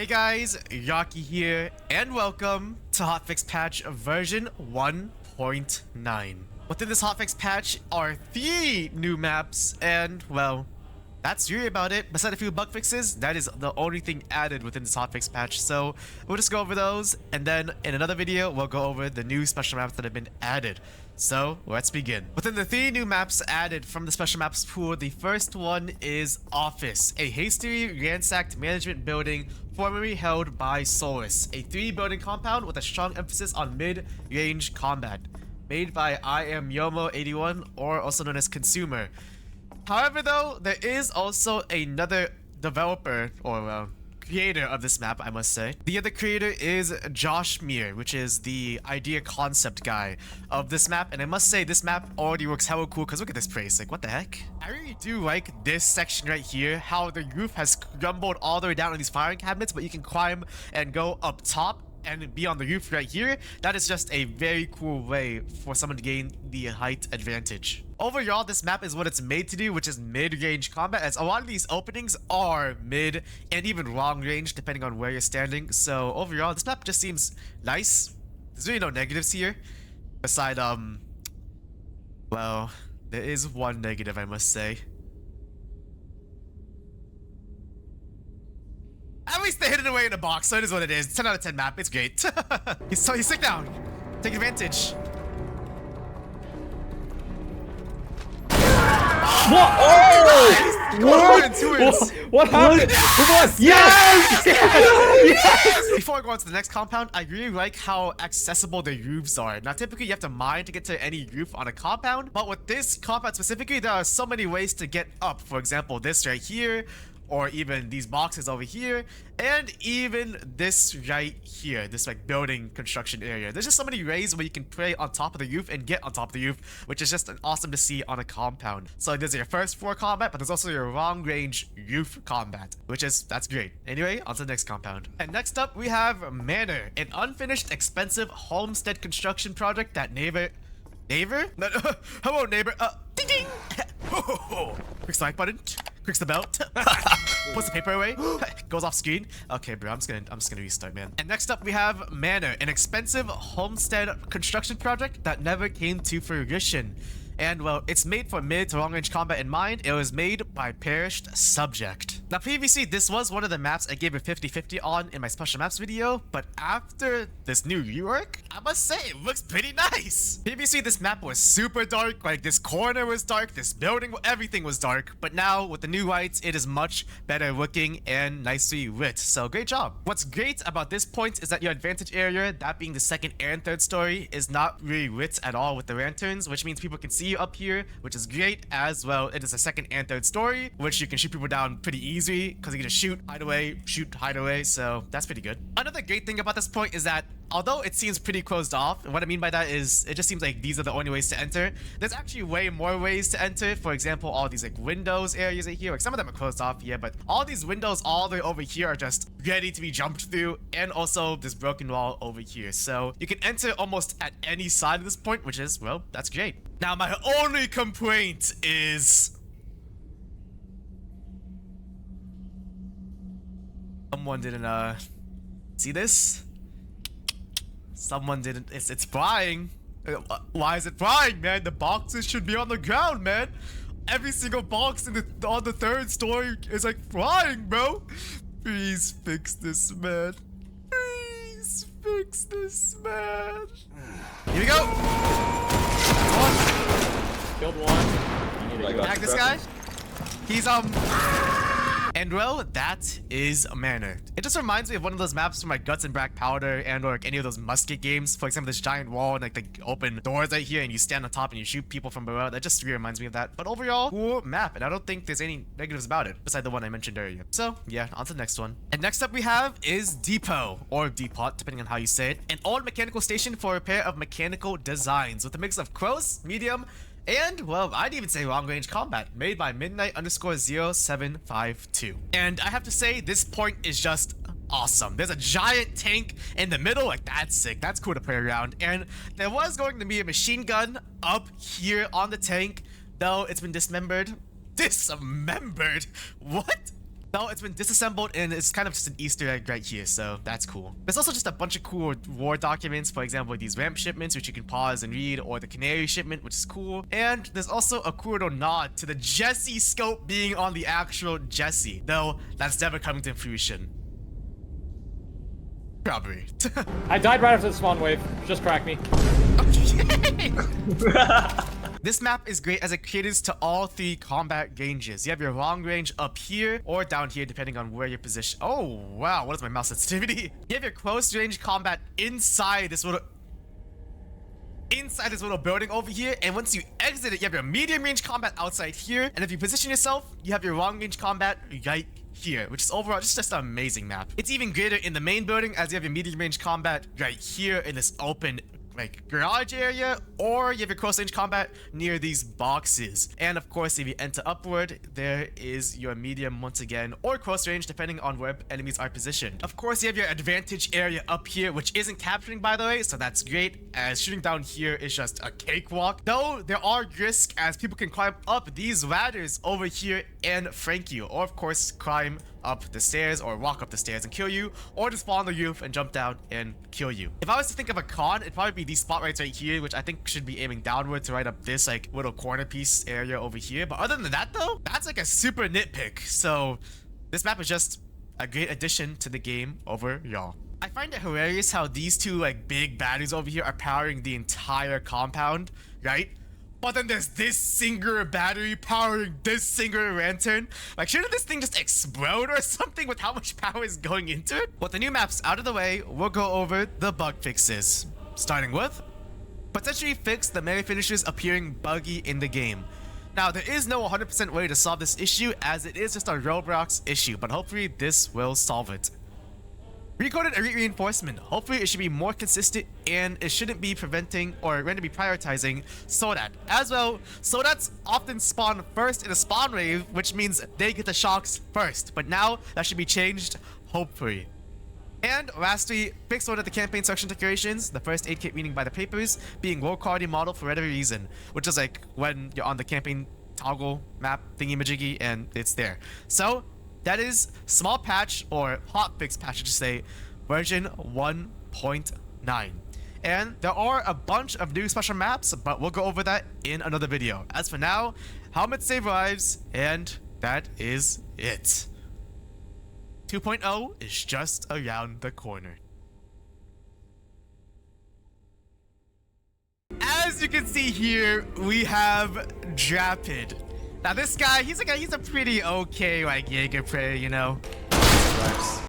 Hey guys, Yaki here, and welcome to Hotfix Patch version 1.9. Within this Hotfix patch are 3 new maps, and well, that's really about it. Besides a few bug fixes, that is the only thing added within this hotfix patch. So we'll just go over those, and then in another video, we'll go over the new special maps that have been added. So let's begin. Within the 3 new maps added from the special maps pool, the first one is Office, a hastily ransacked management building formerly held by Solus, a 3-building compound with a strong emphasis on mid-range combat, made by I Am Yomo81, or also known as Consumer. However, though, there is also another developer, or creator of this map, I must say. The other creator is Josh Meir, which is the idea concept guy of this map. And I must say, this map already looks hella cool, because look at this place. Like, what the heck? I really do like this section right here, how the roof has crumbled all the way down on these filing cabinets, but you can climb and go up top and be on the roof right here. That is just a very cool way for someone to gain the height advantage. Overall, this map is what it's made to do, which is mid-range combat, as a lot of these openings are mid and even long range depending on where you're standing. So overall, this map just seems nice. There's really no negatives here aside well, there is one negative, I must say. At least they hid it away in a box, so it is what it is. 10 out of 10 map, it's great. You sit down. Take advantage. What? Oh! What happened? Come on! Yes! Yes! Before I go on to the next compound, I really like how accessible the roofs are. Now, typically, you have to mine to get to any roof on a compound, but with this compound specifically, there are so many ways to get up. For example, this right here, or even these boxes over here, and even this right here, this like building construction area. There's just so many ways where you can play on top of the roof and get on top of the roof, which is just awesome to see on a compound. So there's your first floor combat, but there's also your long range roof combat, that's great. Anyway, on to the next compound. And next up, we have Manor, an unfinished, expensive homestead construction project that neighbor? No, hello neighbor. Ding ding. Quick like button. Clicks the belt. Puts the paper away. Goes off screen. Okay, bro, I'm just gonna restart, man. And next up we have Manor, an expensive homestead construction project that never came to fruition. And well, it's made for mid to long range combat in mind. It was made by Perished Subject. Now previously, this was one of the maps I gave a 50-50 on in my special maps video, but after this new rework, I must say it looks pretty nice. Previously, this map was super dark, like this corner was dark, this building, everything was dark, but now with the new lights, it is much better looking and nicely lit, so great job. What's great about this point is that your advantage area, that being the second and third story, is not really lit at all with the lanterns, which means people can see you up here, which is great. As well, it is a second and third story, which you can shoot people down pretty easy because you can just shoot, hide away, so that's pretty good. Another great thing about this point is that although it seems pretty closed off, and what I mean by that is it just seems like these are the only ways to enter, there's actually way more ways to enter. For example, all these like windows areas right here, like some of them are closed off, yeah, but all these windows all the way over here are just ready to be jumped through, and also this broken wall over here, so you can enter almost at any side of this point, which is, well, that's great. Now my only complaint is someone didn't see this. Someone didn't. It's flying. Why is it flying, man? The boxes should be on the ground, man. Every single box on the third story is like flying, bro. Please fix this, man. Please fix this, man. Here we go. Killed one. Tag this guy. He's and well, that is Manor. It just reminds me of one of those maps from like Guts and Black Powder and or like any of those musket games. For example, this giant wall and like the open doors right here and you stand on top and you shoot people from below. That just really reminds me of that. But overall, cool map, and I don't think there's any negatives about it besides the one I mentioned earlier. So yeah, on to the next one. And next up we have is Depot, or Depot, depending on how you say it. An old mechanical station for repair of mechanical designs with a mix of close, medium, and, well, I'd even say long-range combat, made by Midnight_0752. And I have to say, this point is just awesome. There's a giant tank in the middle, like that's sick. That's cool to play around. And there was going to be a machine gun up here on the tank, though it's been dismembered. Dismembered? What? Though it's been disassembled and it's kind of just an Easter egg right here, so that's cool. There's also just a bunch of cool war documents, for example, these ramp shipments, which you can pause and read, or the canary shipment, which is cool. And there's also a cool little nod to the Jesse scope being on the actual Jesse, though that's never coming to fruition. Probably. I died right after the spawn wave. Just crack me. Okay. This map is great as it caters to all 3 combat ranges. You have your long range up here or down here, depending on where you're positioned. Oh, wow. What is my mouse sensitivity? You have your close range combat inside this little building over here, and once you exit it, you have your medium range combat outside here, and if you position yourself, you have your long range combat right here, which is overall just an amazing map. It's even greater in the main building as you have your medium range combat right here in this open like garage area, or you have your close range combat near these boxes. And of course, if you enter upward, there is your medium once again, or close range depending on where enemies are positioned. Of course, you have your advantage area up here, which isn't capturing, by the way, so that's great, as shooting down here is just a cakewalk. Though there are risks as people can climb up these ladders over here and flank you, or of course climb up the stairs or walk up the stairs and kill you, or just fall on the roof and jump down and kill you. If I was to think of a con, it'd probably be these spotlights right here, which I think should be aiming downward to right up this like little corner piece area over here. But other than that though, that's like a super nitpick. So this map is just a great addition to the game overall. I find it hilarious how these 2 like big batteries over here are powering the entire compound, right? But then there's this singular battery powering this singular lantern. Like, shouldn't this thing just explode or something with how much power is going into it? With the new maps out of the way, we'll go over the bug fixes. Starting with, potentially fix the melee finishers appearing buggy in the game. Now, there is no 100% way to solve this issue as it is just a Roblox issue, but hopefully this will solve it. Recoded elite reinforcement. Hopefully it should be more consistent and it shouldn't be preventing or randomly prioritizing Sodat. As well, Sodats often spawn first in a spawn wave, which means they get the shocks first. But now that should be changed, hopefully. And lastly, fix one of the campaign section decorations, the first aid kit reading by the papers, being low quality model for whatever reason, which is like when you're on the campaign toggle map thingy-majiggy and it's there. So that is small patch, or hotfix patch, I should say, version 1.9. And there are a bunch of new special maps, but we'll go over that in another video. As for now, helmet save lives, and that is it. 2.0 is just around the corner. As you can see here, we have Drapid. Now this guy, he's a pretty okay like Jaeger player, you know.